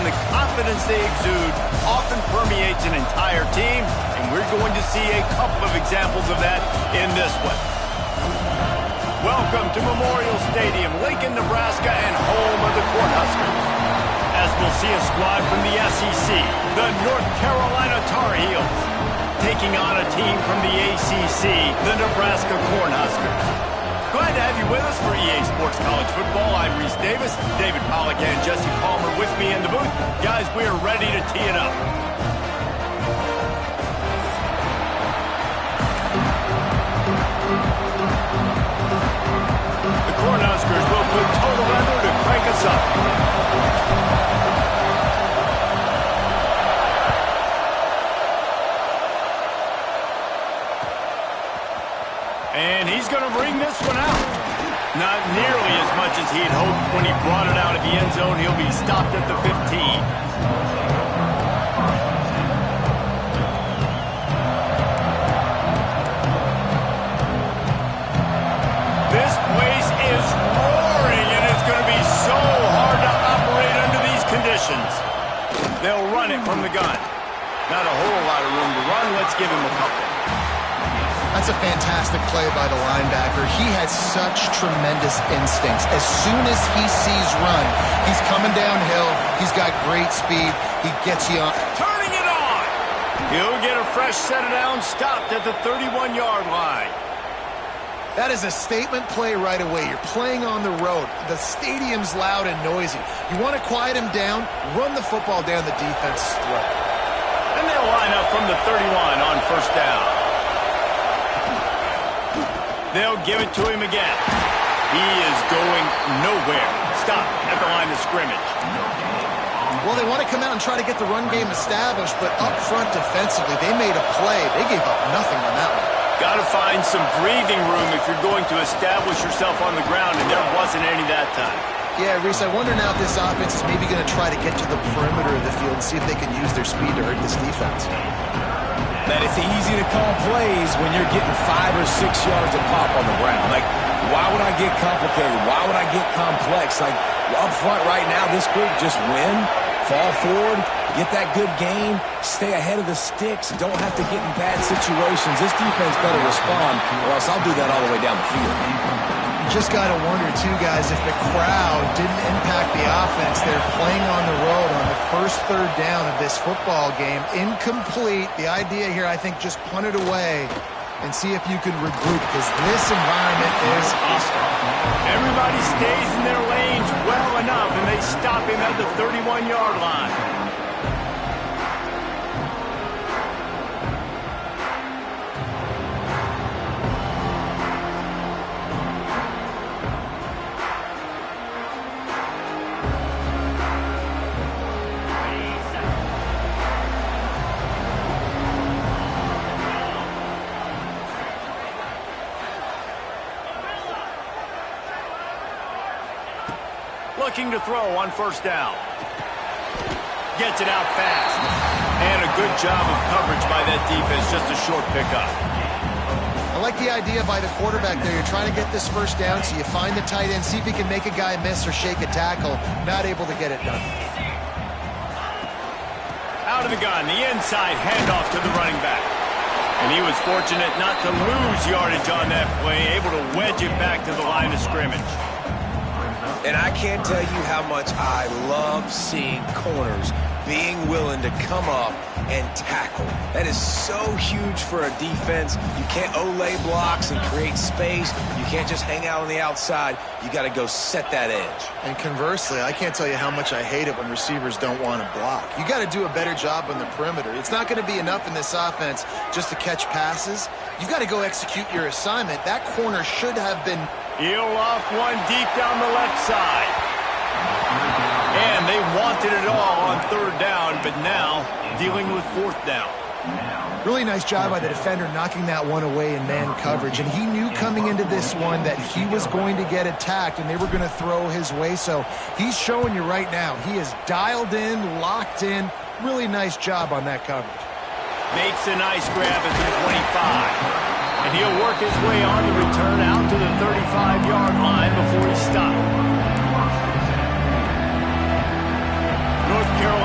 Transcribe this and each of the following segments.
and the confidence they exude often permeates an entire team, and we're going to see a couple of examples of that in this one. Welcome to Memorial Stadium, Lincoln, Nebraska, and home of the Cornhuskers. As we'll see a squad from the SEC, the North Carolina Tar Heels, taking on a team from the ACC, the Nebraska Cornhuskers. Glad to have you with us for EA Sports College Football. I'm Reese Davis, David Pollack and Jesse Palmer with me in the booth. Guys, we are ready to tee it up. The Cornhuskers will put total weather to crank us up. And he's going to bring this one out. Not nearly as much as he had hoped when he brought it out of the end zone. He'll be stopped at the 15. This place is roaring, and it's going to be so hard to operate under these conditions. They'll run it from the gun. Not a whole lot of room to run. Let's give him a couple. That's a fantastic play by the linebacker. He has such tremendous instincts. As soon as he sees run, he's coming downhill. He's got great speed. He gets you on. Turning it on. He'll get a fresh set of downs, stopped at the 31-yard line. That is a statement play right away. You're playing on the road. The stadium's loud and noisy. You want to quiet him down, run the football down the defense's throat. And they'll line up from the 31 on first down. They'll give it to him again. He is going nowhere. Stop at the line of scrimmage. Well, they want to come out and try to get the run game established, but up front defensively, they made a play. They gave up nothing on that one. Got to find some breathing room if you're going to establish yourself on the ground, and there wasn't any that time. Yeah, Reese, I wonder now if this offense is maybe going to try to get to the perimeter of the field and see if they can use their speed to hurt this defense. That it's easy to call plays when you're getting 5 or 6 yards of pop on the ground. Like, why would I get complicated? Why would I get complex? Like, up front right now, this group just win, fall forward, get that good gain, stay ahead of the sticks, don't have to get in bad situations. This defense better respond, or else I'll do that all the way down the field. You just got to wonder, too, guys, if the crowd didn't impact the offense. They're playing on the road on the first third down of this football game. Incomplete. The idea here, I think, just punt it away and see if you can regroup, because this environment is hostile. Everybody stays in their lanes well enough, and they stop him at the 31-yard line. Looking to throw on first down. Gets it out fast. And a good job of coverage by that defense. Just a short pickup. I like the idea by the quarterback there. You're trying to get this first down, so you find the tight end, see if he can make a guy miss or shake a tackle. Not able to get it done. Out of the gun, the inside handoff to the running back. And he was fortunate not to lose yardage on that play, able to wedge it back to the line of scrimmage. And I can't tell you how much I love seeing corners being willing to come up and tackle. That is so huge for a defense. You can't Olay blocks and create space. You can't just hang out on the outside. You got to go set that edge. And conversely, I can't tell you how much I hate it when receivers don't want to block. You got to do a better job on the perimeter. It's not going to be enough in this offense just to catch passes. You've got to go execute your assignment. That corner should have been... He'll loft one deep down the left side. And they wanted it all on third down, but now dealing with fourth down. Really nice job by the defender knocking that one away in man coverage. And he knew coming into this one that he was going to get attacked and they were going to throw his way. So he's showing you right now. He is dialed in, locked in. Really nice job on that coverage. Makes a nice grab at the 25. And he'll work his way on the return out to the 35-yard line before he's stopped. North Carolina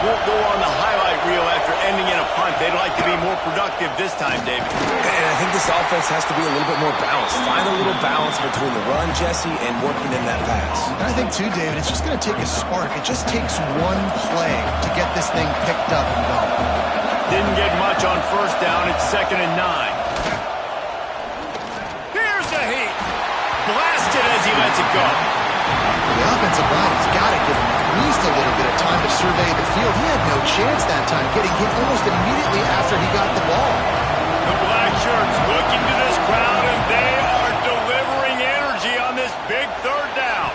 won't go on the highlight reel after ending in a punt. They'd like to be more productive this time, David. And I think this offense has to be a little bit more balanced. Find a little balance between the run, Jesse, and working in that pass. And I think, too, David, it's just going to take a spark. It just takes one play to get this thing picked up and going. Didn't get much on first down. It's 2nd and 9. Here's a heat. Blasted as he lets it go. The offensive line has got to give him at least a little bit of time to survey the field. He had no chance that time, getting hit almost immediately after he got the ball. The black shirts looking to this crowd, and they are delivering energy on this big 3rd down.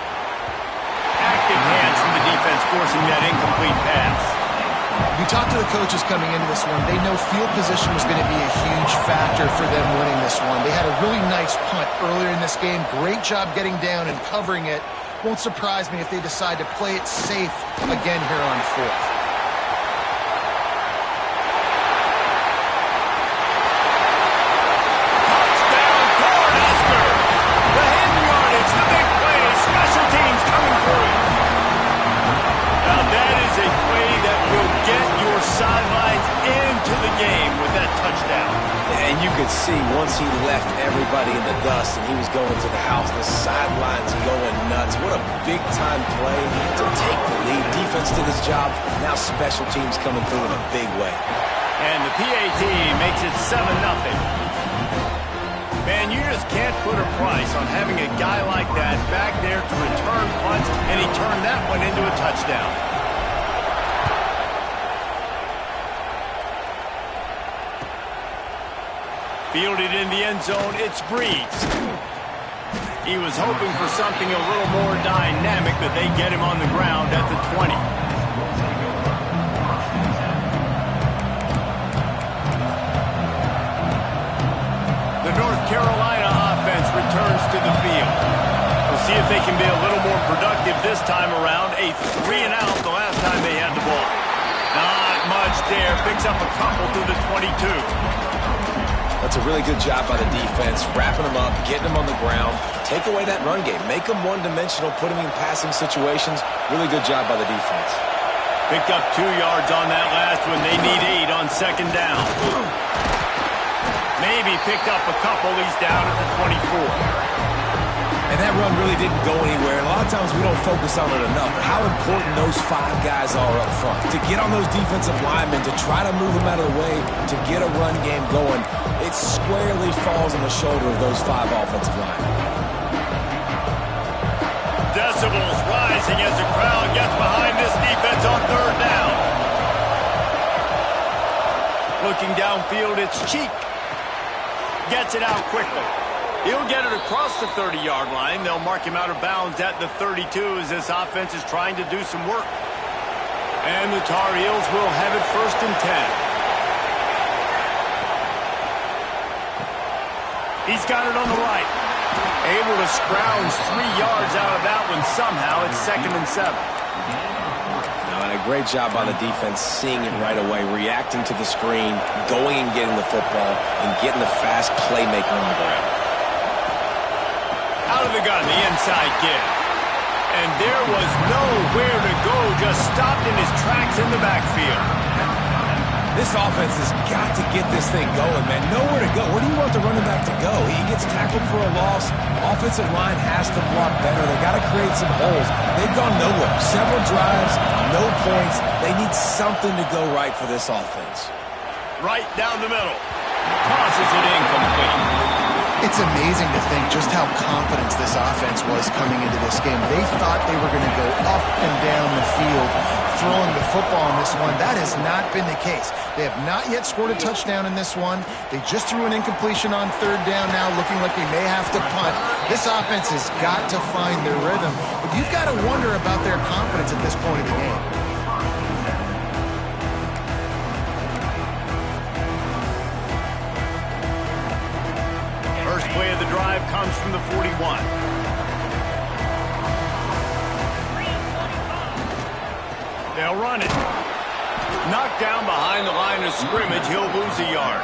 Active hands from the defense forcing that incomplete pass. You talked to the coaches coming into this one. They know field position was going to be a huge factor for them winning this one. They had a really nice punt earlier in this game. Great job getting down and covering it. Won't surprise me if they decide to play it safe again here on 4th. Touchdown, Cornhusker! The hidden yardage, the big play, special teams coming through. Now that is a play that will get your sidelines into the game with that touchdown. And you could see once he left everybody in the dust and he was going to the house, the sidelines going nuts. What a big-time play to take the lead. Defense did his job. Now special teams coming through in a big way. And the PAT makes it 7-0. Man, you just can't put a price on having a guy like that back there to return punts, and he turned that one into a touchdown. Fielded in the end zone, it's Breeze. He was hoping for something a little more dynamic, but they get him on the ground at the 20. The North Carolina offense returns to the field. We'll see if they can be a little more productive this time around. A 3-and-out the last time they had the ball. Not much there. Picks up a couple to the 22. That's a really good job by the defense, wrapping them up, getting them on the ground. Take away that run game. Make them one-dimensional, put them in passing situations. Really good job by the defense. Picked up 2 yards on that last one. They need 8 on 2nd down. Maybe picked up a couple. He's down at the 24. And that run really didn't go anywhere. And a lot of times we don't focus on it enough. But how important those 5 guys are up front. To get on those defensive linemen, to try to move them out of the way, to get a run game going, it squarely falls on the shoulder of those 5 offensive linemen. Decibels rising as the crowd gets behind this defense on 3rd down. Looking downfield, it's Cheek. Gets it out quickly. He'll get it across the 30-yard line. They'll mark him out of bounds at the 32 as this offense is trying to do some work. And the Tar Heels will have it 1st and 10. He's got it on the right. Able to scrounge 3 yards out of that one somehow. It's 2nd and 7. And a great job by the defense, seeing it right away, reacting to the screen, going and getting the football, and getting the fast playmaker on the ground. Out of the gun, the inside give. And there was nowhere to go, just stopped in his tracks in the backfield. This offense has got to get this thing going, man. Nowhere to go. Where do you want the running back to go? He gets tackled for a loss. Offensive line has to block better. They got to create some holes. They've gone nowhere. Several drives, no points. They need something to go right for this offense. Right down the middle. Tosses it incomplete. It's amazing to think just how confident this offense was coming into this game. They thought they were going to go up and down the field throwing the football in this one. That has not been the case. They have not yet scored a touchdown in this one. They just threw an incompletion on 3rd down now, looking like they may have to punt. This offense has got to find their rhythm. But you've got to wonder about their confidence at this point of the game. First play of the drive comes from the 41. They'll run it. Knocked down behind the line of scrimmage. He'll lose a yard.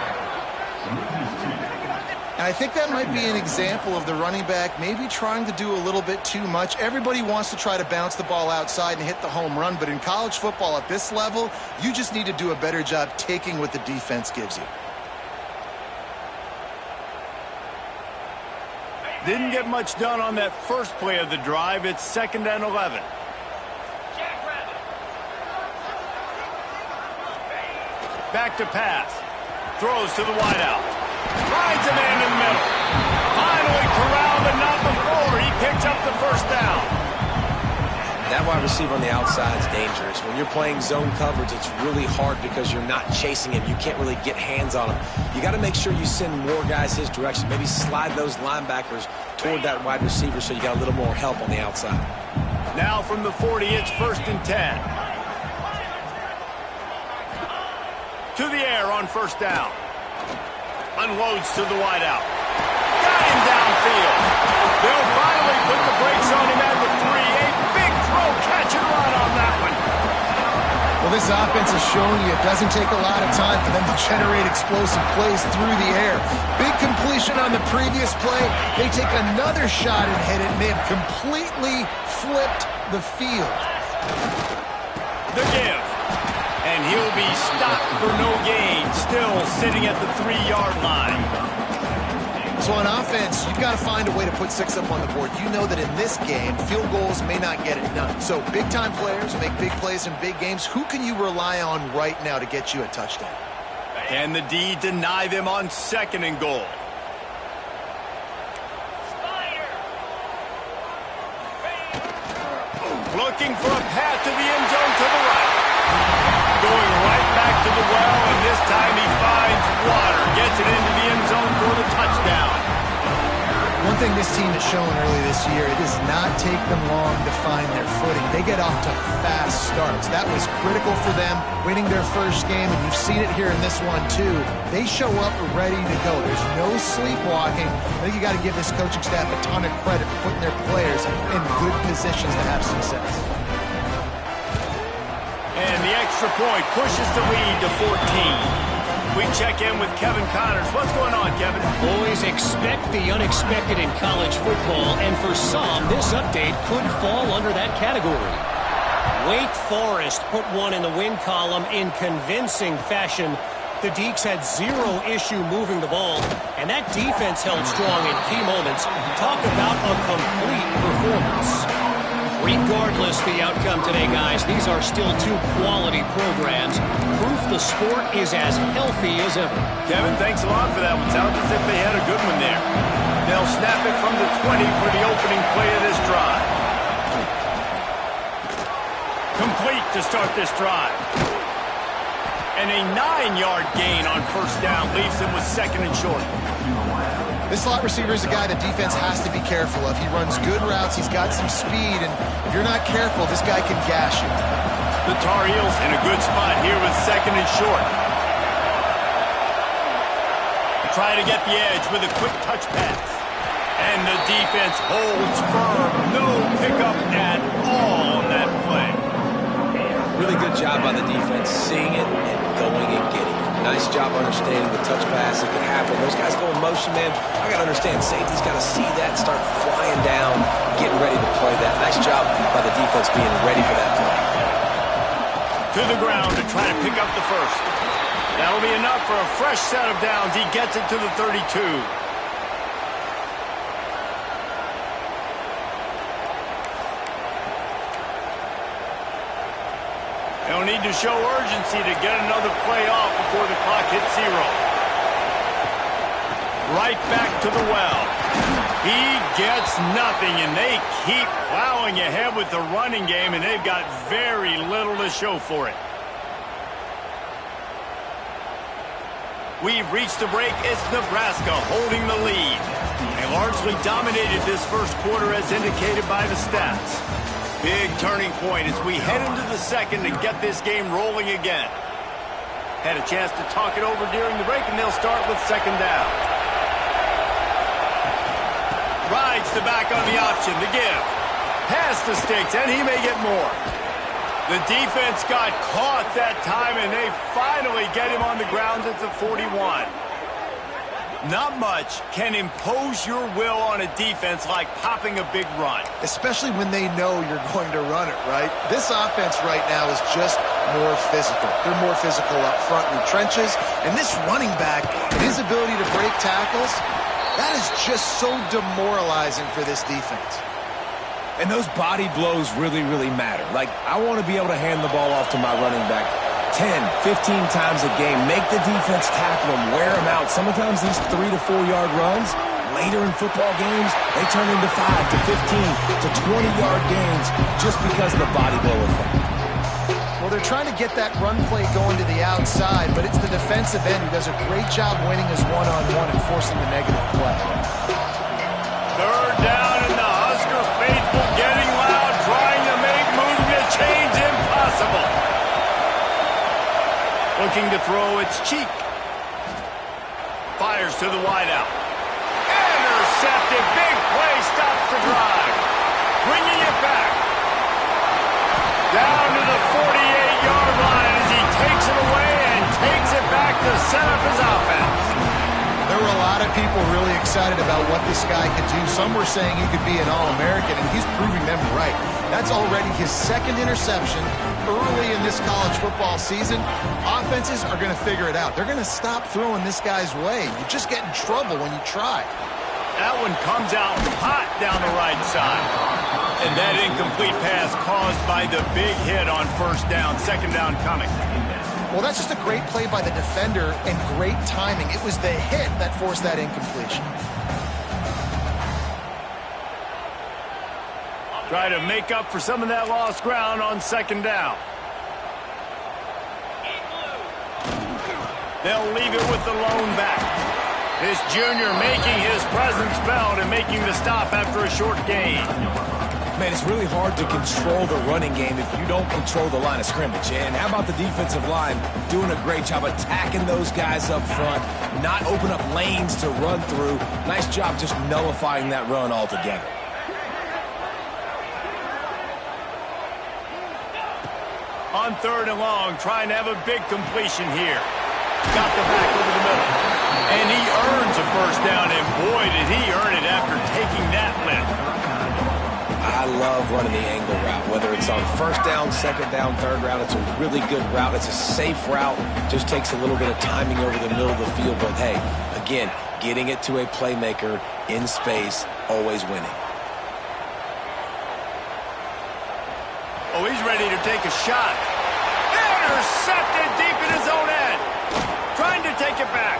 I think that might be an example of the running back maybe trying to do a little bit too much. Everybody wants to try to bounce the ball outside and hit the home run, but in college football at this level, you just need to do a better job taking what the defense gives you. Didn't get much done on that first play of the drive. It's 2nd and 11. Back to pass. Throws to the wideout. Finds a man in the middle. Finally corralled, but not before. He picks up the first down. That wide receiver on the outside is dangerous. When you're playing zone coverage, it's really hard because you're not chasing him. You can't really get hands on him. You got to make sure you send more guys his direction. Maybe slide those linebackers toward that wide receiver so you got a little more help on the outside. Now from the 40, it's 1st and 10. To the air on 1st down. Unloads to the wideout. Got him downfield. They'll finally put the brakes on him at the 3. A big throw, catch and run on that one. Well, this offense is showing you it doesn't take a lot of time for them to generate explosive plays through the air. Big completion on the previous play. They take another shot and hit it, and they have completely flipped the field. The give. And he'll be stopped for no gain, still sitting at the 3-yard line. So on offense, you've got to find a way to put 6 up on the board. You know that in this game, field goals may not get it done. So big-time players make big plays in big games. Who can you rely on right now to get you a touchdown? Can the D deny them on 2nd and goal? Looking for a path to the end zone to the right. Going right back to the well, and this time he finds water. Gets it into the end zone for the touchdown. One thing this team has shown early this year, it does not take them long to find their footing. They get off to fast starts. That was critical for them, winning their first game, and you've seen it here in this one too. They show up ready to go. There's no sleepwalking. I think you got to give this coaching staff a ton of credit for putting their players in good positions to have success. And the extra point pushes the lead to 14. We check in with Kevin Connors. What's going on, Kevin? Always expect the unexpected in college football, and for some, this update could fall under that category. Wake Forest put one in the win column in convincing fashion. The Deacs had zero issue moving the ball, and that defense held strong in key moments. Talk about a complete performance. Regardless the outcome today, guys, these are still 2 quality programs. Proof the sport is as healthy as ever. Kevin, thanks a lot for that one. Sounds as if they had a good one there. They'll snap it from the 20 for the opening play of this drive. Complete to start this drive. And a 9-yard gain on 1st down leaves them with 2nd and short. This slot receiver is a guy the defense has to be careful of. He runs good routes, he's got some speed, and if you're not careful, this guy can gash you. The Tar Heels in a good spot here with 2nd and short. Try to get the edge with a quick touch pass. And the defense holds firm. No pickup at all on that play. Really good job by the defense, seeing it and going and getting it. Nice job understanding the touch pass. It can happen. Those guys go in motion, man. I got to understand, safety's got to see that, start flying down, getting ready to play that. Nice job by the defense being ready for that play. To the ground to try to pick up the first. That'll be enough for a fresh set of downs. He gets it to the 32. They'll need to show urgency to get another play off before the clock hits 0. Right back to the well. He gets nothing, and they keep plowing ahead with the running game, and they've got very little to show for it. We've reached the break. It's Nebraska holding the lead. They largely dominated this first quarter as indicated by the stats. Big turning point as we head into the second to get this game rolling again. Had a chance to talk it over during the break, and they'll start with 2nd down. Rides the back on the option, the give. Past the sticks, and he may get more. The defense got caught that time, and they finally get him on the ground at the 41. Not much can impose your will on a defense like popping a big run. Especially when they know you're going to run it, right? This offense right now is just more physical. They're more physical up front in the trenches. And this running back and his ability to break tackles, that is just so demoralizing for this defense. And those body blows really, really matter. Like, I want to be able to hand the ball off to my running back 10, 15 times a game. Make the defense tackle them, wear them out. Sometimes these 3 to 4 yard runs, later in football games, they turn into 5 to 15 to 20-yard gains just because of the body blow effect. Well, they're trying to get that run play going to the outside, but it's the defensive end who does a great job winning his one-on-one and forcing the negative play. Third down, and the Husker faithful getting loud, trying to make moving the chains impossible. Looking to throw its cheek. Fires to the wideout. Intercepted. Big play stops the drive. Bringing it back. Down to the 48-yard line as he takes it away and takes it back to set up his offense. There were a lot of people really excited about what this guy could do. Some were saying he could be an All-American, and he's proving them right. That's already his second interception early in this college football season. Offenses are going to figure it out. They're going to stop throwing this guy's way. You just get in trouble when you try. That one comes out hot down the right side. And that incomplete pass caused by the big hit on first down, second down coming. Well, that's just a great play by the defender and great timing. It was the hit that forced that incompletion. Try to make up for some of that lost ground on second down. They'll leave it with the lone back. This junior making his presence felt and making the stop after a short gain. Man, it's really hard to control the running game if you don't control the line of scrimmage. And how about the defensive line doing a great job attacking those guys up front, not open up lanes to run through. Nice job just nullifying that run altogether. On third and long, trying to have a big completion here. Got the back over the middle. And he earns a first down, and boy, did he earn it after taking that lift. I love running the angle route, whether it's on first down, second down, third route. It's a really good route. It's a safe route. Just takes a little bit of timing over the middle of the field. But, hey, again, getting it to a playmaker in space, always winning. Oh, he's ready to take a shot. Intercepted deep in his own end. Trying to take it back.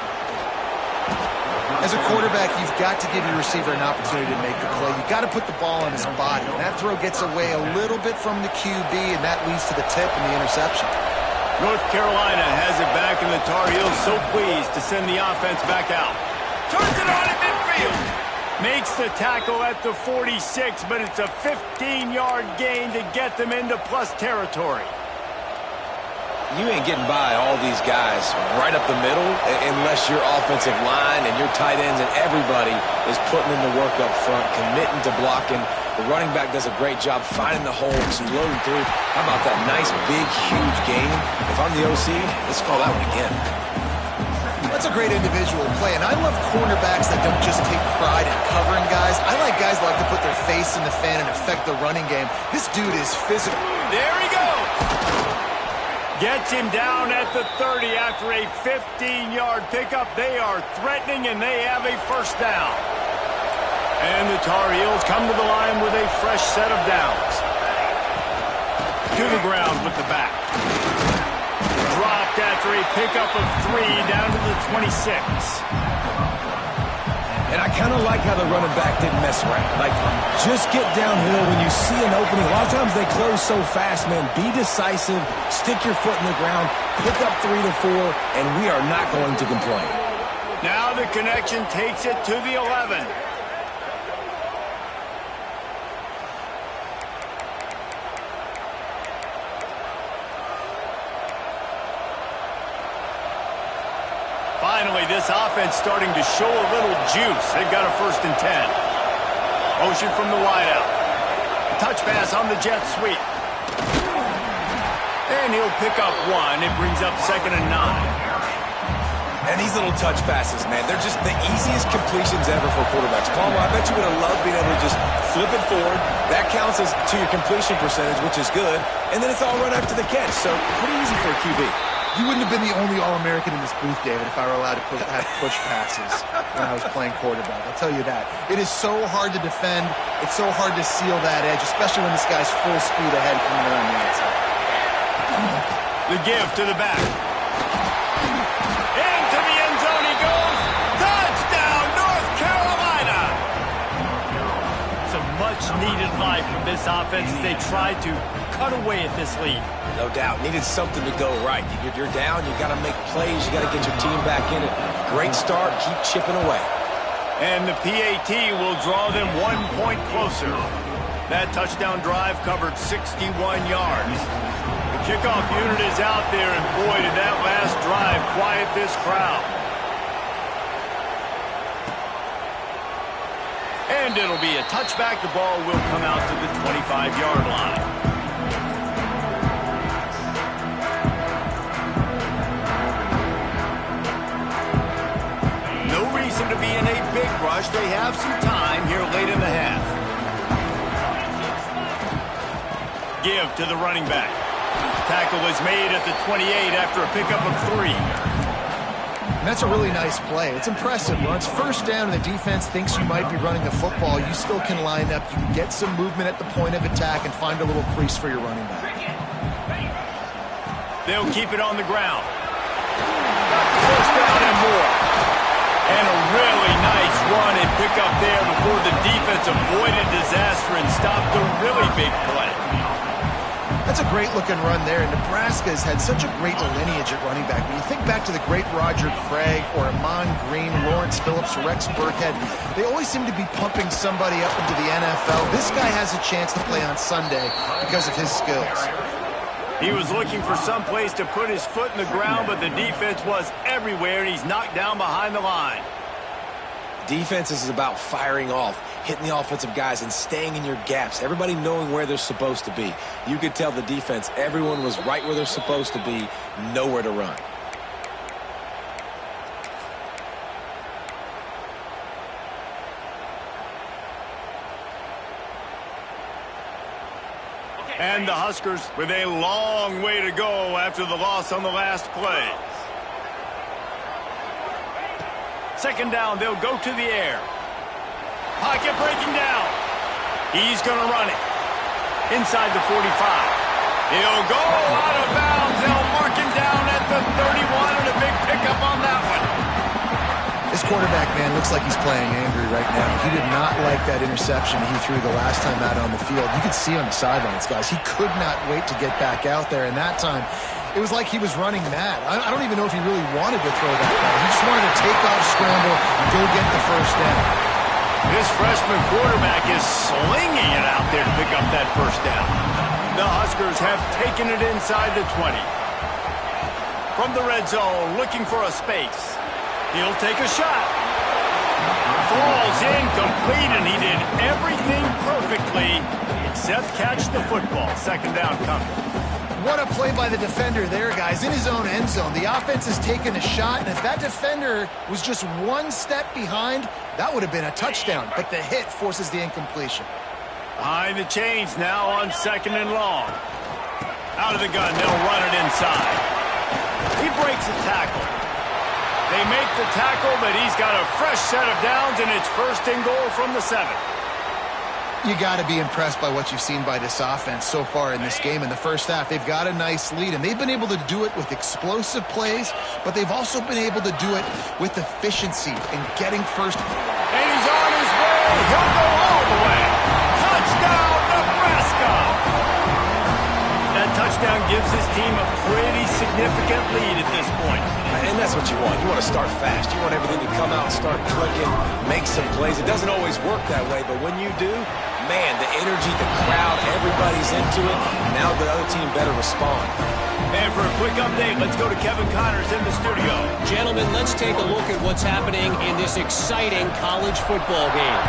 As a quarterback, you've got to give your receiver an opportunity to make the play. You've got to put the ball on his body. And that throw gets away a little bit from the QB, and that leads to the tip and the interception. North Carolina has it back, and the Tar Heels so pleased to send the offense back out. Turns it on at midfield. Makes the tackle at the 46, but it's a 15-yard gain to get them into plus territory. You ain't getting by all these guys right up the middle unless your offensive line and your tight ends and everybody is putting in the work up front, committing to blocking. The running back does a great job finding the hole, exploding through. How about that nice, big, huge gain? If I'm the OC, let's call that one again. That's a great individual play, and I love cornerbacks that don't just take pride in covering guys. I like guys that like to put their face in the fan and affect the running game. This dude is physical. There he goes. Gets him down at the 30 after a 15-yard pickup. They are threatening, and they have a first down. And the Tar Heels come to the line with a fresh set of downs. To the ground with the back. Dropped after a pickup of 3 down to the 26. And I kind of like how the running back didn't mess around. Like, just get downhill when you see an opening. A lot of times they close so fast, man. Be decisive, stick your foot in the ground, pick up 3 to 4, and we are not going to complain. Now the connection takes it to the 11. Finally, this offense starting to show a little juice. They've got a 1st and 10. Motion from the wideout. Touch pass on the jet sweep. And he'll pick up 1. It brings up 2nd and 9. And these little touch passes, man, they're just the easiest completions ever for quarterbacks. Palmer, I bet you would have loved being able to just flip it forward. That counts as to your completion percentage, which is good. And then it's all right after the catch. So pretty easy for a QB. You wouldn't have been the only All-American in this booth, David, if I were allowed to have push passes when I was playing quarterback. I'll tell you that. It is so hard to defend. It's so hard to seal that edge, especially when this guy's full speed ahead coming around the outside. The give to the back. Into the end zone he goes. Touchdown, North Carolina! Some much-needed life from this offense as they tried to cut away at this lead. No doubt. Needed something to go right. You're down. You got to make plays. You got to get your team back in it. Great start. Keep chipping away. And the PAT will draw them 1 point closer. That touchdown drive covered 61 yards. The kickoff unit is out there, and boy, did that last drive quiet this crowd. And it'll be a touchback. The ball will come out to the 25-yard line. To be in a big rush. They have some time here late in the half. Give to the running back. Tackle is made at the 28 after a pickup of 3. And that's a really nice play. It's impressive. When it's first down and the defense thinks you might be running the football, you still can line up. You can get some movement at the point of attack and find a little crease for your running back. They'll keep it on the ground. First down and more. And a really nice run and pick up there before the defense avoided disaster and stopped a really big play. That's a great-looking run there. Nebraska has had such a great lineage at running back. When you think back to the great Roger Craig or Amon Green, Lawrence Phillips, Rex Burkhead, they always seem to be pumping somebody up into the NFL. This guy has a chance to play on Sunday because of his skills. He was looking for some place to put his foot in the ground, but the defense was everywhere, and he's knocked down behind the line. Defense is about firing off, hitting the offensive guys, and staying in your gaps. Everybody knowing where they're supposed to be. You could tell the defense, everyone was right where they're supposed to be, nowhere to run. And the Huskers with a long way to go after the loss on the last play. Second down, they'll go to the air. Pocket breaking down. He's going to run it. Inside the 45. He'll go out of bounds. They'll mark him down at the 31 and a big pickup on that one. This quarterback, man, looks like he's playing angry right now. He did not like that interception he threw the last time out on the field. You could see on the sidelines, guys. He could not wait to get back out there, and that time it was like he was running mad. I don't even know if he really wanted to throw that ball. He just wanted to take off, scramble, and go get the first down. This freshman quarterback is slinging it out there to pick up that first down. The Huskers have taken it inside the 20. From the red zone, looking for a space. He'll take a shot. Falls incomplete, and he did everything perfectly except catch the football. Second down coming. What a play by the defender there, guys, in his own end zone. The offense has taken a shot, and if that defender was just one step behind, that would have been a touchdown. But the hit forces the incompletion. Behind the chains now on second and long. Out of the gun, they'll run it inside. He breaks a tackle. They make the tackle, but he's got a fresh set of downs, and it's first and goal from the 7. You got to be impressed by what you've seen by this offense so far in this game. In the first half, they've got a nice lead, and they've been able to do it with explosive plays, but they've also been able to do it with efficiency and getting first. And he's on his way. He'll go all the way. Touchdown, Nebraska! That touchdown gives his team a pretty significant lead at this point. And that's what you want. You want to start fast. You want everything to come out, start clicking, make some plays. It doesn't always work that way, but when you do, man, the energy, the crowd, everybody's into it. Now the other team better respond. And for a quick update, let's go to Kevin Connors in the studio. Gentlemen, let's take a look at what's happening in this exciting college football game.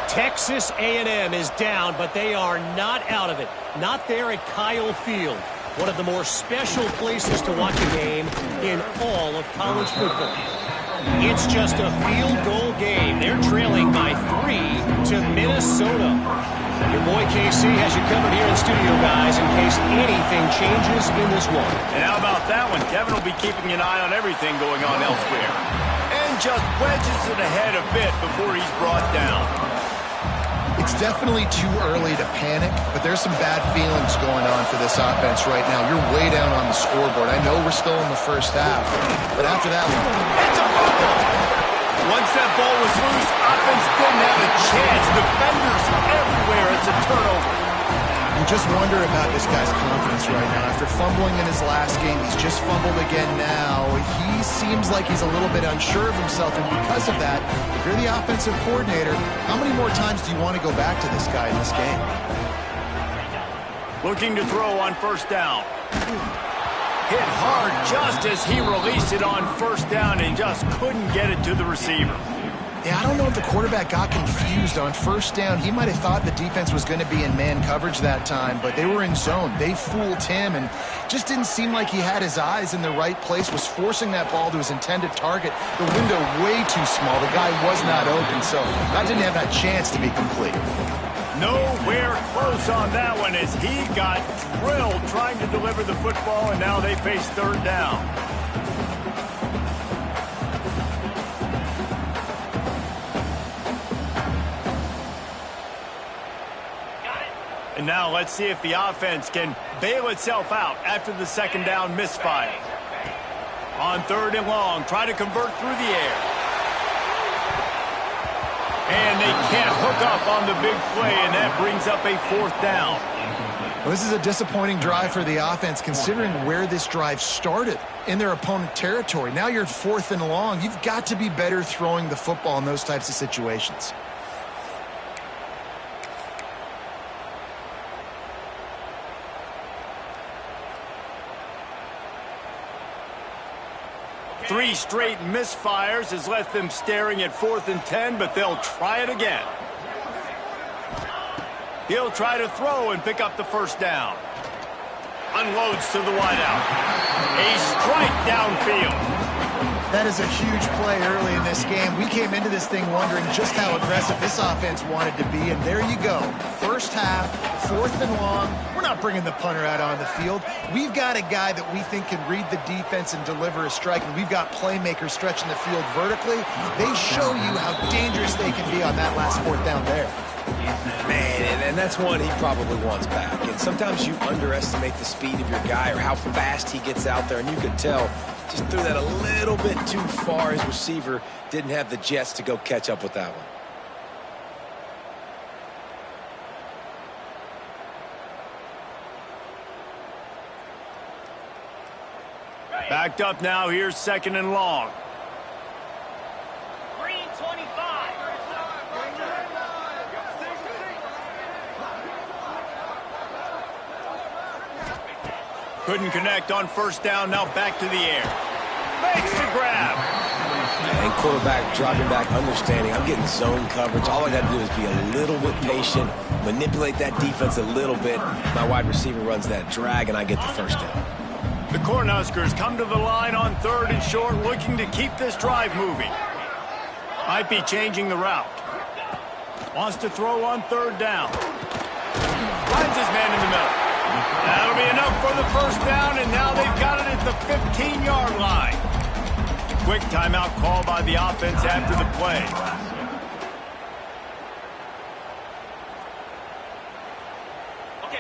Texas A&M is down, but they are not out of it. Not there at Kyle Field. one of the more special places to watch a game in all of college football. It's just a field goal game. They're trailing by 3 to Minnesota. Your boy KC has you covered here in studio, guys, in case anything changes in this one. And how about that one? Kevin will be keeping an eye on everything going on elsewhere. And just wedges it ahead a bit before he's brought down. It's definitely too early to panic, but there's some bad feelings going on for this offense right now. You're way down on the scoreboard. I know we're still in the first half, but after that one... It's a fumble! Once that ball was loose, offense didn't have a chance. Defenders everywhere. It's a turnover. You just wonder about this guy's confidence right now. After fumbling in his last game, he's just fumbled again now. He seems like he's a little bit unsure of himself, and because of that, if you're the offensive coordinator, how many more times do you want to go back to this guy in this game? Looking to throw on first down. Hit hard just as he released it on first down and just couldn't get it to the receiver. Yeah, I don't know if the quarterback got confused on first down. He might have thought the defense was going to be in man coverage that time, but they were in zone. They fooled him and just didn't seem like he had his eyes in the right place, was forcing that ball to his intended target. The window way too small. The guy was not open, so that didn't have that chance to be complete. Nowhere close on that one as he got drilled trying to deliver the football, and now they face third down. And now let's see if the offense can bail itself out after the second down misfire. On third and long, try to convert through the air. And they can't hook up on the big play, and that brings up a fourth down. Well, this is a disappointing drive for the offense, considering where this drive started, in their opponent territory. Now you're fourth and long. You've got to be better throwing the football in those types of situations. Three straight misfires has left them staring at 4th and 10, but they'll try it again. He'll try to throw and pick up the first down. Unloads to the wideout. A strike downfield. That is a huge play early in this game. We came into this thing wondering just how aggressive this offense wanted to be, and there you go. First half, 4th and long. We're not bringing the punter out on the field. We've got a guy that we think can read the defense and deliver a strike, and we've got playmakers stretching the field vertically. They show you how dangerous they can be on that last 4th down there. Man, and that's one he probably wants back. And sometimes you underestimate the speed of your guy or how fast he gets out there, and you could tell just threw that a little bit too far. His receiver didn't have the jets to go catch up with that one. Backed up now. Here's 2nd and long. Green 25. Couldn't connect on first down. Now back to the air. Makes the grab. And quarterback dropping back, understanding I'm getting zone coverage. All I got to do is be a little bit patient, manipulate that defense a little bit. My wide receiver runs that drag, and I get the first down. The Cornhuskers come to the line on 3rd and short, looking to keep this drive moving. Might be changing the route. Wants to throw on 3rd down. Finds his man in the middle. That'll be enough for the first down, and now they've got it at the 15-yard line. Quick timeout call by the offense after the play.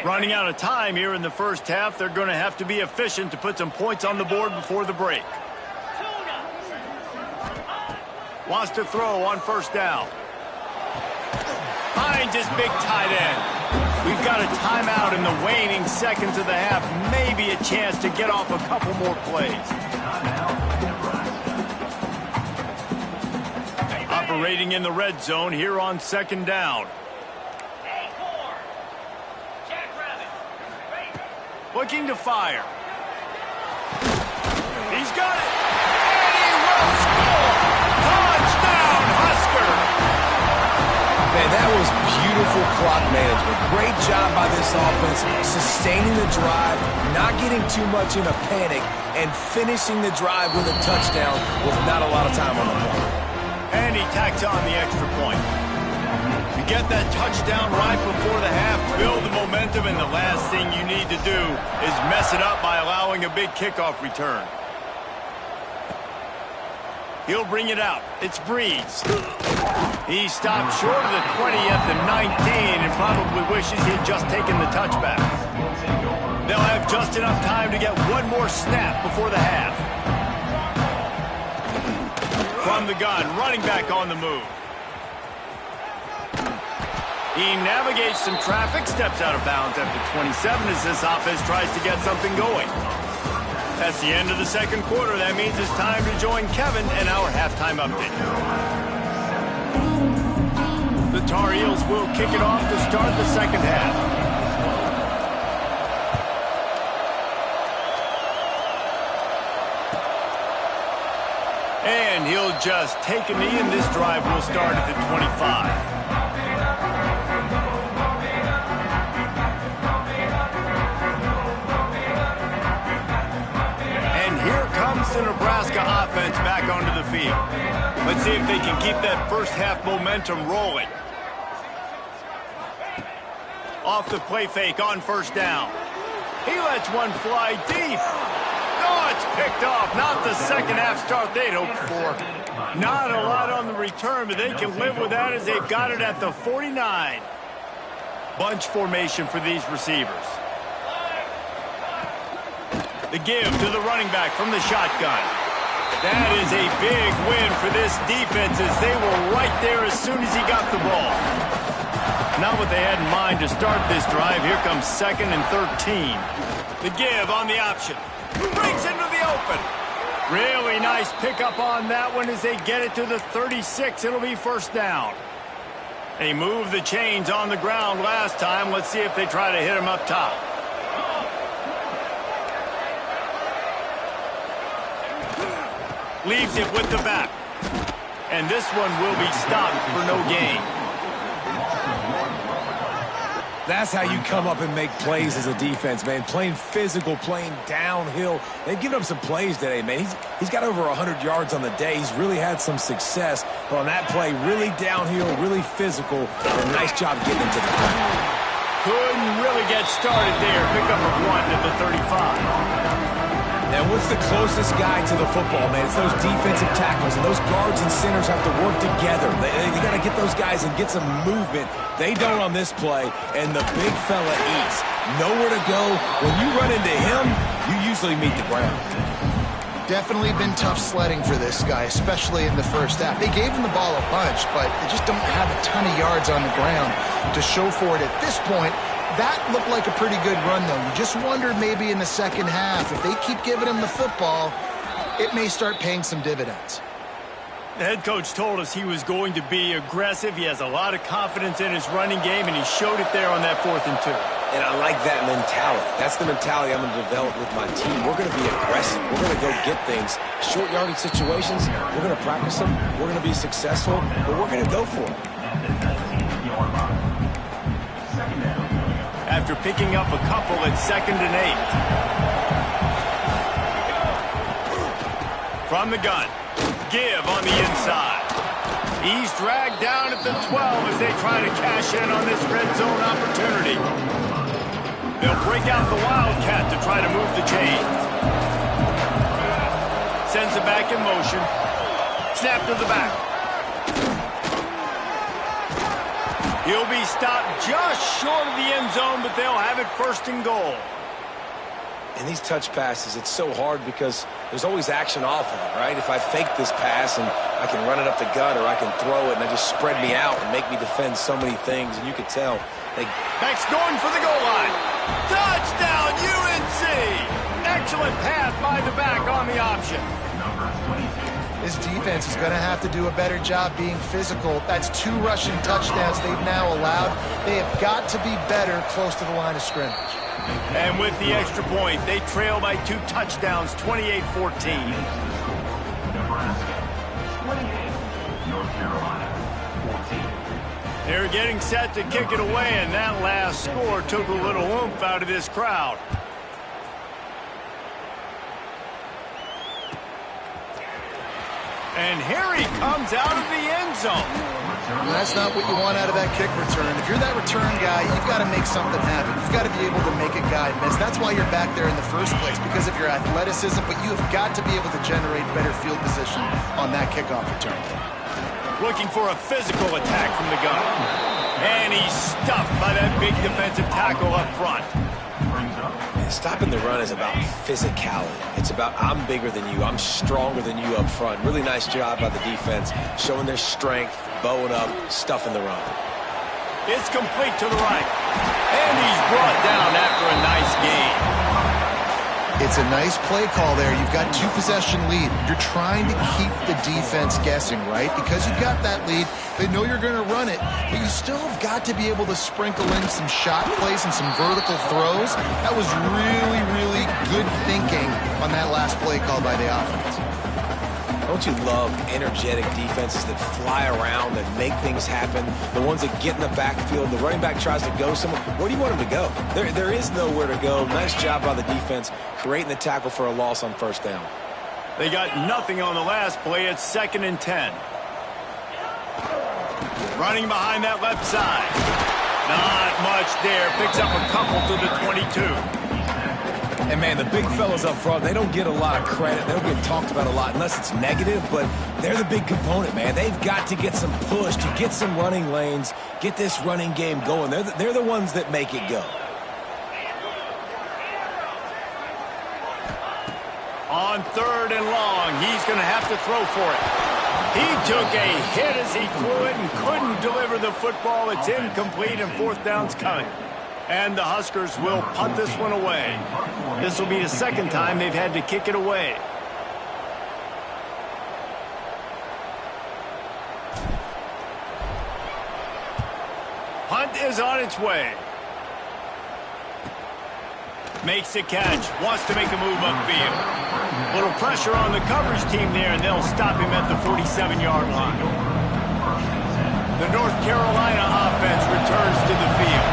Running out of time here in the first half. They're going to have to be efficient to put some points on the board before the break. Wants to throw on first down. Finds his big tight end. We've got a timeout in the waning seconds of the half. Maybe a chance to get off a couple more plays. Operating in the red zone here on 2nd down. Looking to fire. He's got it. And he will score. Touchdown, Husker. Man, that was beautiful clock management. Great job by this offense, sustaining the drive, not getting too much in a panic, and finishing the drive with a touchdown with not a lot of time on the clock. And he tacks on the extra point. You get that touchdown right before the half, build the momentum, and the last thing you need to do is mess it up by allowing a big kickoff return. He'll bring it out. It's Breeze. He stopped short of the 20 at the 19 and probably wishes he'd just taken the touchback. They'll have just enough time to get one more snap before the half. From the gun, running back on the move. He navigates some traffic, steps out of bounds at the 27 as this offense tries to get something going. That's the end of the second quarter. That means it's time to join Kevin and our halftime update. The Tar Heels will kick it off to start the second half. And he'll just take a knee, and this drive will start at the 25. The Nebraska offense back onto the field. Let's see if they can keep that first half momentum rolling. Off the play fake on first down. He lets one fly deep. Oh, it's picked off. Not the second half start they'd hoped for. Not a lot on the return, but they can live with that as they've got it at the 49. Bunch formation for these receivers. The give to the running back from the shotgun. That is a big win for this defense as they were right there as soon as he got the ball. Not what they had in mind to start this drive. Here comes 2nd and 13. The give on the option. Breaks into the open. Really nice pickup on that one as they get it to the 36. It'll be first down. They moved the chains on the ground last time. Let's see if they try to hit him up top. Leaves it with the back. And this one will be stopped for no gain. That's how you come up and make plays as a defense, man. Playing physical, playing downhill. They've given up some plays today, man. He's got over 100 yards on the day. He's really had some success. But on that play, really downhill, really physical. And a nice job getting him to the ground. Couldn't really get started there. Pick up a 1 at the 35. And what's the closest guy to the football, man? It's those defensive tackles, and those guards and centers have to work together. They got to get those guys and get some movement. They don't on this play, and the big fella eats. Nowhere to go. When you run into him, you usually meet the ground. Definitely been tough sledding for this guy, especially in the first half. They gave him the ball a bunch, but they just don't have a ton of yards on the ground to show for it at this point. That looked like a pretty good run, though. You just wondered maybe in the second half, if they keep giving him the football, it may start paying some dividends. The head coach told us he was going to be aggressive. He has a lot of confidence in his running game, and he showed it there on that 4th and 2. And I like that mentality. That's the mentality I'm going to develop with my team. We're going to be aggressive. We're going to go get things. Short yardage situations, we're going to practice them. We're going to be successful, but we're going to go for it. After picking up a couple at 2nd and 8. From the gun. Give on the inside. He's dragged down at the 12 as they try to cash in on this red zone opportunity. They'll break out the Wildcat to try to move the chains. Sends it back in motion. Snap to the back. He'll be stopped just short of the end zone, but they'll have it 1st and goal. And these touch passes, it's so hard because there's always action off of it, right? If I fake this pass and I can run it up the gut or I can throw it and I just spread me out and make me defend so many things, and you can tell. Back's going for the goal line. Touchdown, UNC! Excellent pass by the back on the option. This defense is going to have to do a better job being physical. That's 2 rushing touchdowns they've now allowed. They have got to be better close to the line of scrimmage. And with the extra point, they trail by 2 touchdowns, 28-14. They're getting set to kick it away, and that last score took a little oomph out of this crowd. And here he comes out of the end zone. And that's not what you want out of that kick return. If you're that return guy, you've got to make something happen. You've got to be able to make a guy miss. That's why you're back there in the first place, because of your athleticism, but you have got to be able to generate better field position on that kickoff return. Looking for a physical attack from the gun. And he's stuffed by that big defensive tackle up front. Stopping the run is about physicality. It's about I'm bigger than you, I'm stronger than you up front. Really nice job by the defense, showing their strength, bowing up, stuffing the run. It's complete to the right. And he's brought down after a nice gain. It's a nice play call there. You've got 2-possession lead. You're trying to keep the defense guessing, right? Because you've got that lead. They know you're going to run it, but you still have got to be able to sprinkle in some shot plays and some vertical throws. That was really, really good thinking on that last play call by the offense. Don't you love energetic defenses that fly around, that make things happen? The ones that get in the backfield, the running back tries to go somewhere. Where do you want him to go? There is nowhere to go. Nice job by the defense, creating the tackle for a loss on first down. They got nothing on the last play. It's 2nd and 10. Running behind that left side. Not much there. Picks up a couple to the 22. And, man, the big fellas up front, they don't get a lot of credit. They don't get talked about a lot unless it's negative, but they're the big component, man. They've got to get some push, to get some running lanes, get this running game going. They're the ones that make it go. On 3rd and long, he's going to have to throw for it. He took a hit as he threw it and couldn't deliver the football. It's incomplete, and 4th down's coming. And the Huskers will punt this one away. This will be the 2nd time they've had to kick it away. Punt is on its way. Makes the catch. Wants to make a move upfield. Little pressure on the coverage team there, and they'll stop him at the 47-yard line. The North Carolina offense returns to the field.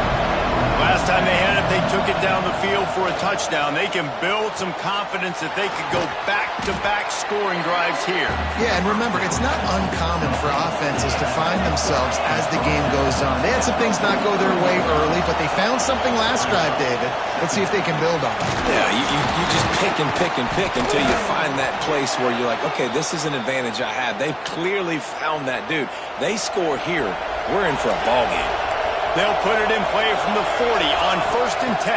Last time they had it, they took it down the field for a touchdown. They can build some confidence that they could go back-to-back scoring drives here. Yeah, and remember, it's not uncommon for offenses to find themselves as the game goes on. They had some things not go their way early, but they found something last drive, David. Let's see if they can build on it. Yeah, you just pick and pick and pick until you find that place where you're like, okay, this is an advantage I have. They've clearly found that dude. They score here, we're in for a ball game. They'll put it in play from the 40 on 1st and 10.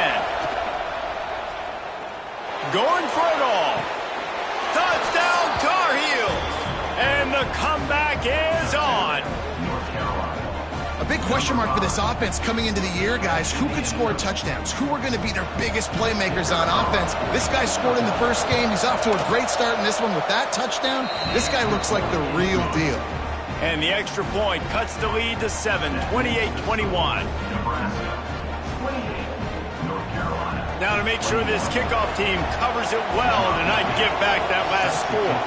Going for it all. Touchdown, Tar Heels. And the comeback is on. A big question mark for this offense coming into the year, guys. Who could score touchdowns? Who are going to be their biggest playmakers on offense? This guy scored in the first game. He's off to a great start in this one with that touchdown. This guy looks like the real deal. And the extra point cuts the lead to 7, 28-21. Now to make sure this kickoff team covers it well to not give back that last score.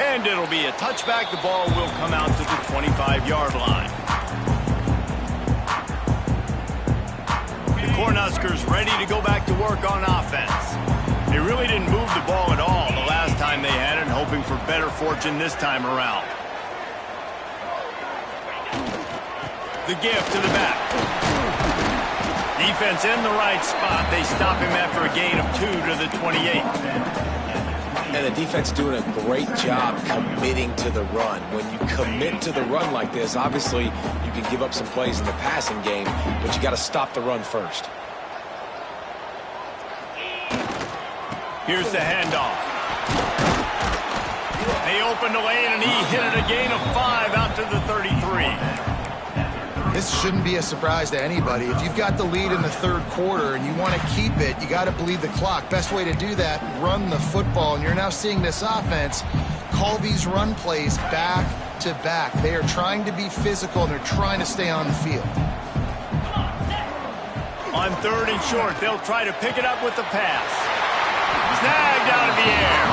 And it'll be a touchback. The ball will come out to the 25-yard line. The Cornhuskers ready to go back to work on offense. They really didn't move the ball at all the last time they had it, hoping for better fortune this time around. The give to the back. Defense in the right spot. They stop him after a gain of 2 to the 28. And the defense doing a great job committing to the run. When you commit to the run like this, obviously you can give up some plays in the passing game, but you got to stop the run first. Here's the handoff. They opened the lane, and he hit it a gain of 5 out to the 33. This shouldn't be a surprise to anybody. If you've got the lead in the 3rd quarter and you want to keep it, you got to bleed the clock. Best way to do that, run the football. And you're now seeing this offense call these run plays back to back. They are trying to be physical, and they're trying to stay on the field. On 3rd and short, they'll try to pick it up with the pass. Snagged out of the air.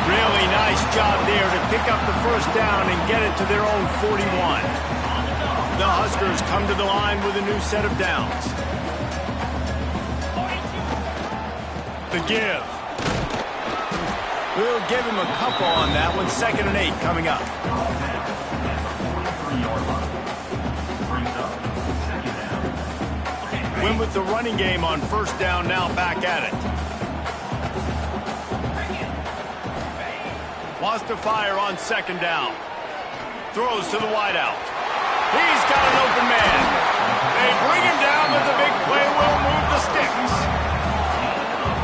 Really nice job there to pick up the first down and get it to their own 41. The Huskers come to the line with a new set of downs. The give. We'll give him a couple on that one. 2nd and 8 coming up. Win with the running game on first down, now back at it. Wants to fire on 2nd down. Throws to the wideout. He's got an open man. They bring him down, but the big play will move the sticks.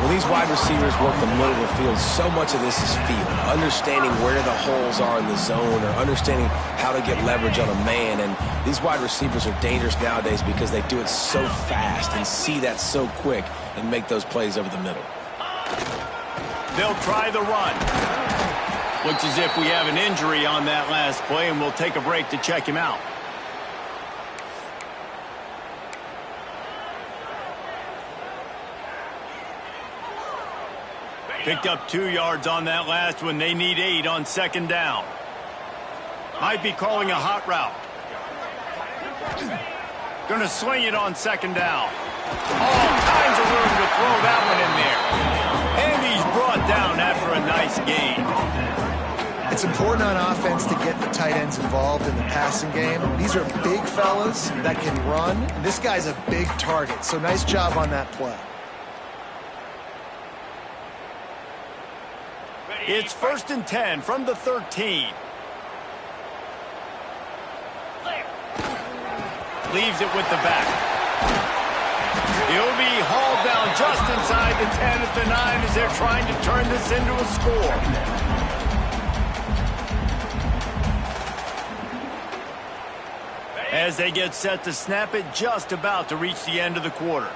When these wide receivers work the middle of the field, so much of this is feel. Understanding where the holes are in the zone or understanding how to get leverage on a man. And these wide receivers are dangerous nowadays because they do it so fast and see that so quick and make those plays over the middle. They'll try the run. Looks as if we have an injury on that last play, and we'll take a break to check him out. Picked up 2 yards on that last one. They need 8 on 2nd down. Might be calling a hot route. Gonna sling it on 2nd down. All kinds of room to throw that one in there. And he's brought down after a nice gain. It's important on offense to get the tight ends involved in the passing game. These are big fellas that can run. This guy's a big target, so nice job on that play. It's 1st and 10 from the 13. Leaves it with the back. He'll be hauled down just inside the 10 at the 9 as they're trying to turn this into a score. As they get set to snap it, just about to reach the end of the quarter.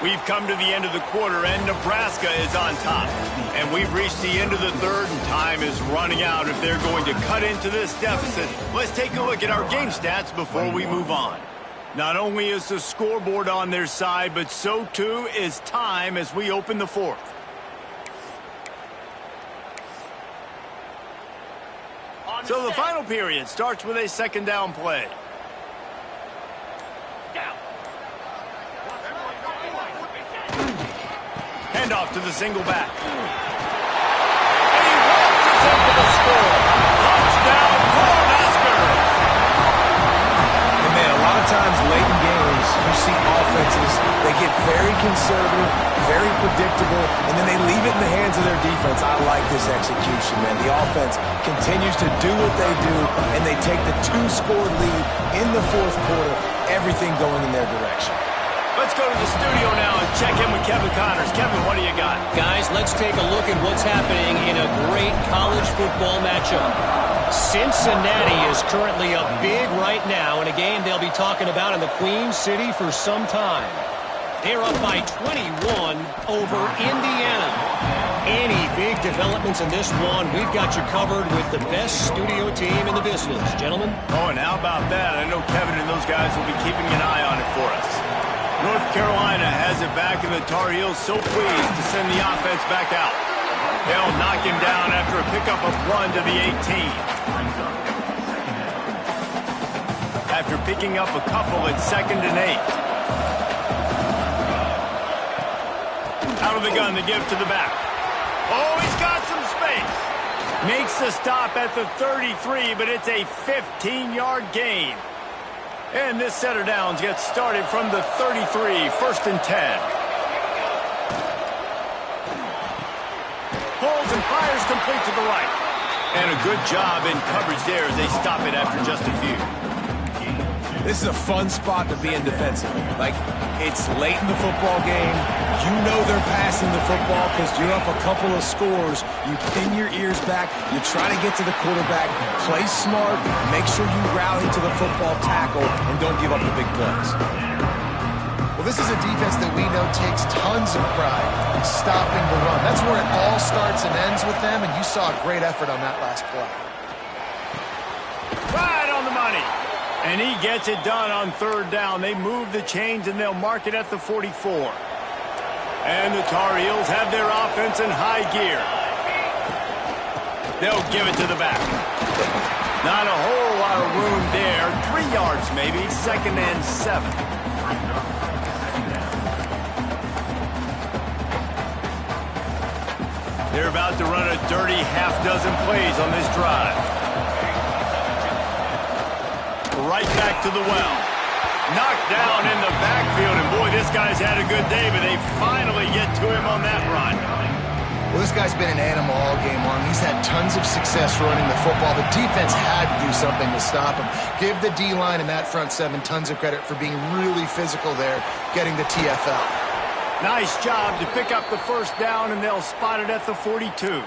We've come to the end of the quarter, and Nebraska is on top. And we've reached the end of the third, and time is running out if they're going to cut into this deficit. Let's take a look at our game stats before we move on. Not only is the scoreboard on their side, but so too is time as we open the fourth. So the final period starts with a 2nd down play. Handoff to the single back. And he walks us into the score. Touchdown, Cornhuskers! And man, a lot of times late in games, you see offenses, they get very conservative, very predictable, and then they leave it in the hands of their defense. I like this execution, man. The offense continues to do what they do, and they take the 2-score lead in the fourth quarter, everything going in their direction. Let's go to the studio now and check in with Kevin Connors. Kevin, what do you got? Guys, let's take a look at what's happening in a great college football matchup. Cincinnati is currently up big right now in a game they'll be talking about in the Queen City for some time. They're up by 21 over Indiana. Any big developments in this one, we've got you covered with the best studio team in the business. Gentlemen? Oh, and how about that? I know Kevin and those guys will be keeping an eye on it for us. North Carolina has it back, and the Tar Heels so pleased to send the offense back out. They'll knock him down after a pickup of 1 to the 18. After picking up a couple at 2nd and 8. Out of the gun to give to the back. Oh, he's got some space. Makes the stop at the 33, but it's a 15-yard gain. And this set of downs gets started from the 33, 1st and 10. Pulls and fires complete to the right. And a good job in coverage there as they stop it after just a few. This is a fun spot to be in defensively. Like, it's late in the football game. You know they're passing the football because you're up a couple of scores. You pin your ears back. You try to get to the quarterback. Play smart. Make sure you rally to the football tackle and don't give up the big plays. Well, this is a defense that we know takes tons of pride in stopping the run. That's where it all starts and ends with them, and you saw a great effort on that last play. Right on And he gets it done on third down. They move the chains, and they'll mark it at the 44. And the Tar Heels have their offense in high gear. They'll give it to the back. Not a whole lot of room there. 3 yards maybe, 2nd and 7. They're about to run a dirty half-dozen plays on this drive. Right back to the well. Knocked down in the backfield, and boy, this guy's had a good day, but they finally get to him on that run. Well, this guy's been an animal all game long. He's had tons of success running the football. The defense had to do something to stop him. Give the D-line and that front seven tons of credit for being really physical there, getting the TFL. Nice job to pick up the first down, and they'll spot it at the 42.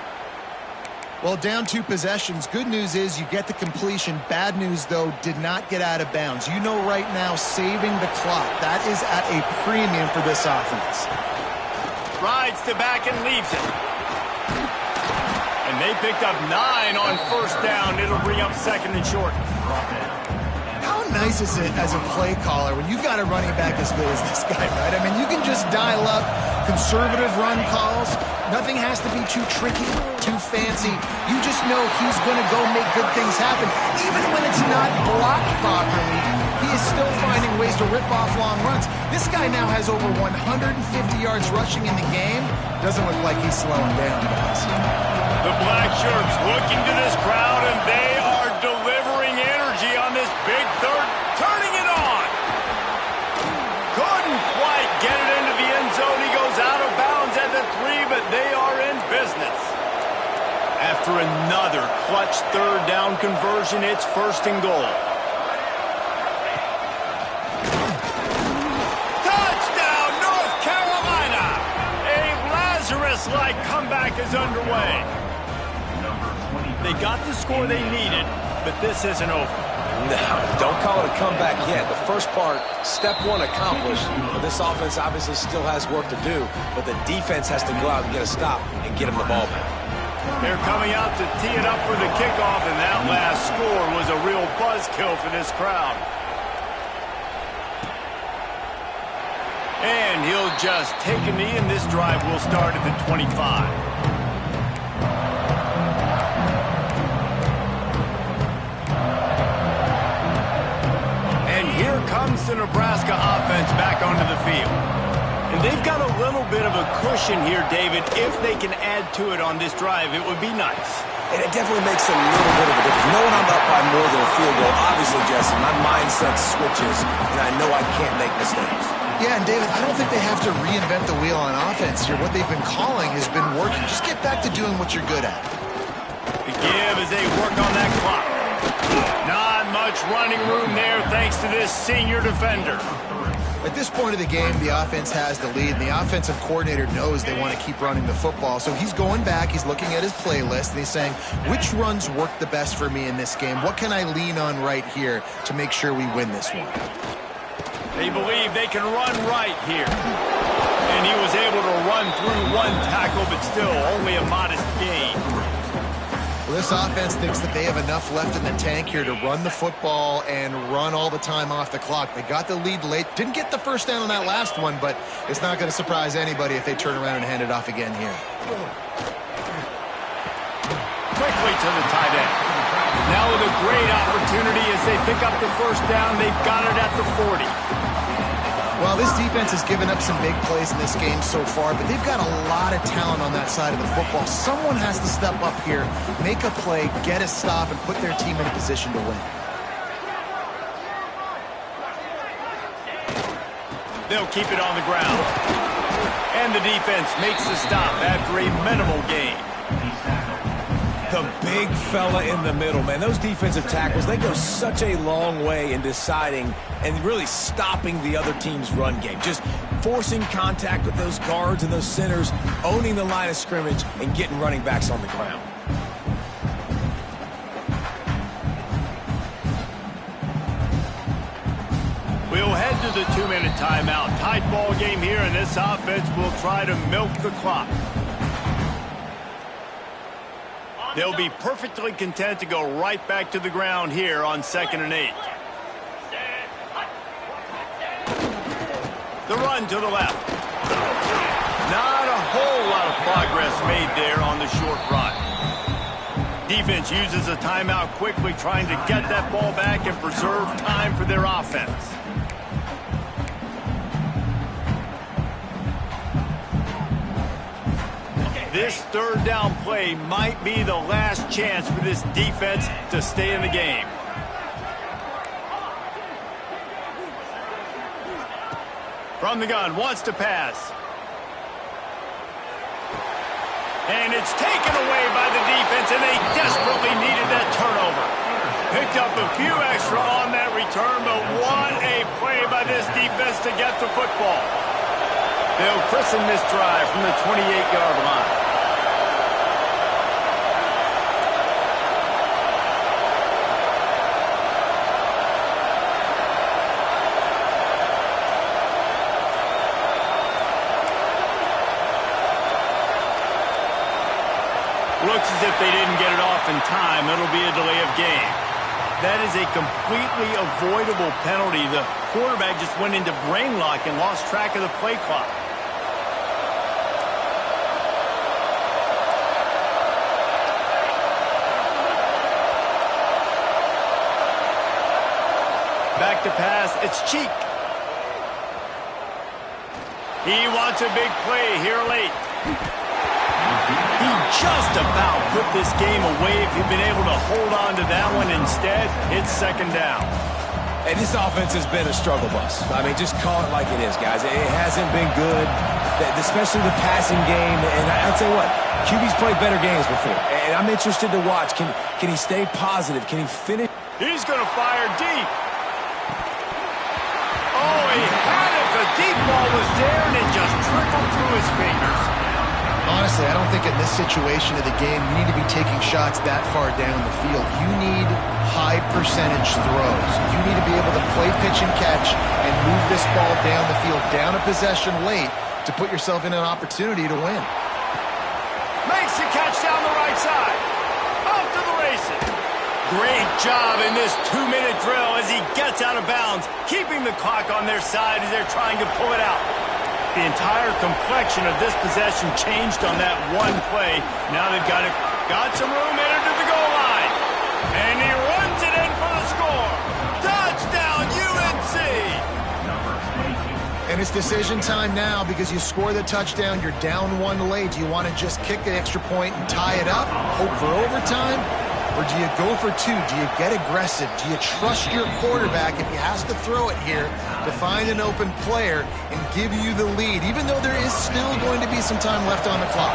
Well, down 2 possessions. Good news is you get the completion. Bad news, though, did not get out of bounds. You know right now, saving the clock. That is at a premium for this offense. Rides to back and leaves it. And they picked up 9 on first down. It'll bring up 2nd and short. How nice is it as a play caller when you've got a running back as good as this guy, right? I mean, you can just dial up conservative run calls. Nothing has to be too tricky, too fancy. You just know he's going to go make good things happen. Even when it's not blocked properly, he is still finding ways to rip off long runs. This guy now has over 150 yards rushing in the game. Doesn't look like he's slowing down, guys. The black shirts looking to this crowd, and they are delivering energy on this big third, turning it on. Couldn't quite get it into the end zone. He goes out of bounds at the 3, but they are in business. After another clutch third down conversion, it's 1st and goal. Touchdown, North Carolina! A Lazarus-like comeback is underway. They got the score they needed, but this isn't over. No, don't call it a comeback yet. The first part, step 1 accomplished. But this offense obviously still has work to do, but the defense has to go out and get a stop and get him the ball back. They're coming out to tee it up for the kickoff, and that last score was a real buzzkill for this crowd. And he'll just take a knee, and this drive will start at the 25. Here comes the Nebraska offense back onto the field. And they've got a little bit of a cushion here, David. If they can add to it on this drive, it would be nice. And it definitely makes a little bit of a difference. Knowing I'm up by more than a field goal, obviously, Jesse, my mindset switches, and I know I can't make mistakes. Yeah, and David, I don't think they have to reinvent the wheel on offense here. What they've been calling has been working. Just get back to doing what you're good at. The give as they work on that clock. Not much running room there thanks to this senior defender. At this point of the game, the offense has the lead, and the offensive coordinator knows they want to keep running the football. So he's going back, he's looking at his playlist, and he's saying, which runs work the best for me in this game? What can I lean on right here to make sure we win this one? They believe they can run right here. And he was able to run through 1 tackle, but still only a modest gain. Well, this offense thinks that they have enough left in the tank here to run the football and run all the time off the clock. They got the lead late. Didn't get the first down on that last one, but it's not going to surprise anybody if they turn around and hand it off again here. Quickly to the tight end. Now with a great opportunity as they pick up the first down. They've got it at the 40. Well, this defense has given up some big plays in this game so far, but they've got a lot of talent on that side of the football. Someone has to step up here, make a play, get a stop, and put their team in a position to win. They'll keep it on the ground. And the defense makes the stop after a minimal gain. The big fella in the middle, man. Those defensive tackles, they go such a long way in deciding and really stopping the other team's run game. Just forcing contact with those guards and those centers, owning the line of scrimmage, and getting running backs on the ground. We'll head to the 2-minute timeout. Tight ball game here, and this offense will try to milk the clock. They'll be perfectly content to go right back to the ground here on 2nd and 8. The run to the left. Not a whole lot of progress made there on the short run. Defense uses a timeout quickly, trying to get that ball back and preserve time for their offense. This third down play might be the last chance for this defense to stay in the game. From the gun, wants to pass. And it's taken away by the defense, and they desperately needed that turnover. Picked up a few extra on that return, but what a play by this defense to get the football. They'll christen this drive from the 28-yard line. Looks as if they didn't get it off in time. It'll be a delay of game. That is a completely avoidable penalty. The quarterback just went into brain lock and lost track of the play clock. Back to pass. It's Cheek. He wants a big play here late. He just about put this game away if he'd been able to hold on to that one. Instead, it's second down. And this offense has been a struggle bus. I mean, just call it like it is, guys. It hasn't been good, especially the passing game. And I'll tell you what, QB's played better games before. And I'm interested to watch. Can he stay positive? Can he finish? He's going to fire deep. Oh, he had it. The deep ball was there, and it just trickled through his fingers. Honestly, I don't think in this situation of the game you need to be taking shots that far down the field. You need high percentage throws. You need to be able to play pitch and catch and move this ball down the field, down a possession late to put yourself in an opportunity to win. Makes the catch down the right side. Off to the races. Great job in this 2-minute drill as he gets out of bounds, keeping the clock on their side as they're trying to pull it out. The entire complexion of this possession changed on that one play. Now they've got some room headed to the goal line. And he runs it in for the score. Touchdown, UNC! And it's decision time now because you score the touchdown, you're down one late. Do you want to just kick the extra point and tie it up, hope for overtime? Or do you go for two? Do you get aggressive? Do you trust your quarterback if he has to throw it here to find an open player and give you the lead, even though there is still going to be some time left on the clock?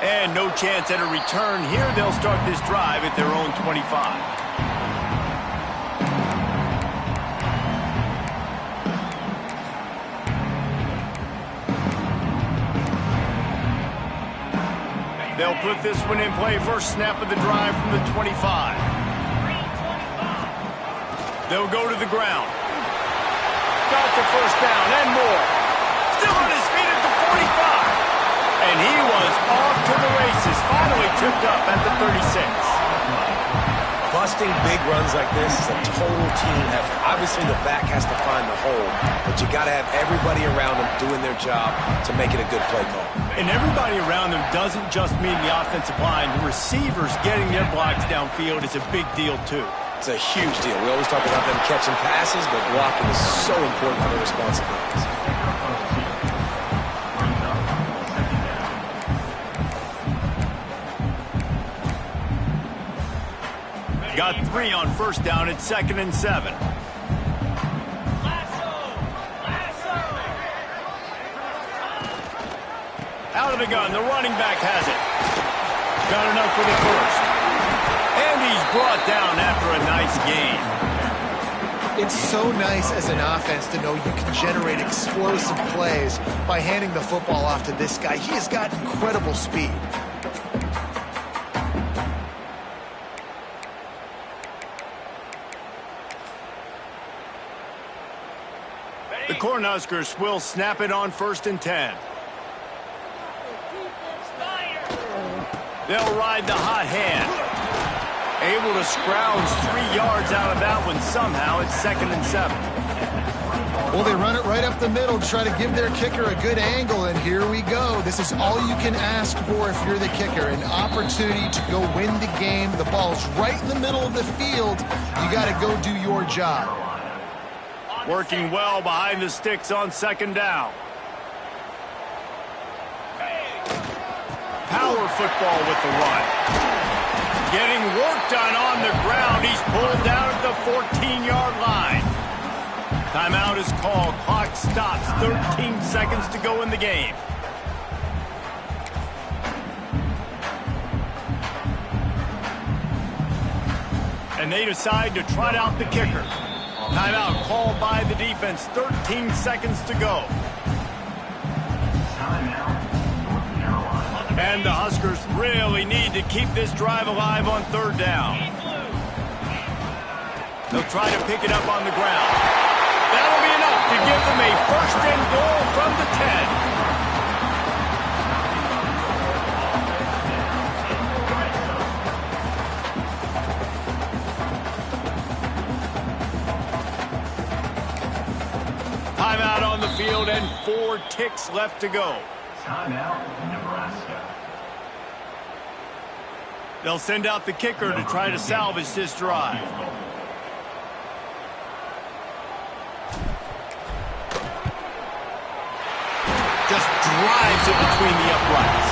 And no chance at a return here. They'll start this drive at their own 25. They'll put this one in play. First snap of the drive from the 25. They'll go to the ground. Got the first down and more. Still on his feet at the 45. And he was off to the races. Finally tipped up at the 36. Busting big runs like this is a total team effort. Obviously, the back has to find the hole, but you got to have everybody around them doing their job to make it a good play call. And everybody around them doesn't just mean the offensive line. The receivers getting their blocks downfield is a big deal, too. It's a huge deal. We always talk about them catching passes, but blocking is so important for their responsibilities. Got 3 on first down at 2nd and 7. Out of the gun, the running back has it. Got enough for the first. And he's brought down after a nice gain. It's so nice as an offense to know you can generate explosive plays by handing the football off to this guy. He has got incredible speed. The Cornhuskers will snap it on 1st and 10. They'll ride the hot hand. Able to scrounge 3 yards out of that one somehow. It's 2nd and 7. Well, they run it right up the middle to try to give their kicker a good angle, and here we go. This is all you can ask for if you're the kicker, an opportunity to go win the game. The ball's right in the middle of the field. You got to go do your job. Working well behind the sticks on 2nd down. Power football with the run. Getting work done on the ground. He's pulled down at the 14-yard line. Timeout is called. Clock stops. 13 seconds to go in the game. And they decide to trot out the kicker. Timeout called by the defense. 13 seconds to go. And the Huskers really need to keep this drive alive on 3rd down. They'll try to pick it up on the ground. That'll be enough to give them a 1st and goal from the 10. Timeout on the field and 4 ticks left to go. Timeout, Nebraska. They'll send out the kicker to try to salvage this drive. Just drives it between the uprights.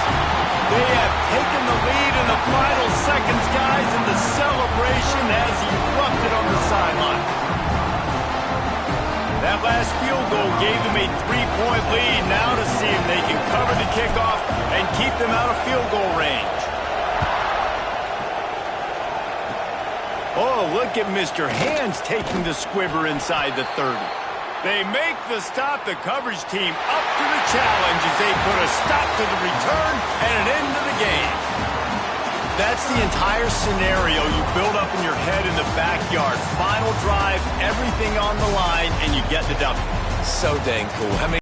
They have taken the lead in the final seconds, guys, and the celebration has erupted on the sideline. That last field goal gave them a 3-point lead. Now to see if they can cover the kickoff and keep them out of field goal range. Oh, look at Mr. Hands taking the squibber inside the 30. They make the stop. The coverage team up to the challenge as they put a stop to the return and an end to the game. That's the entire scenario you build up in your head in the backyard. Final drive, everything on the line, and you get the W. So dang cool.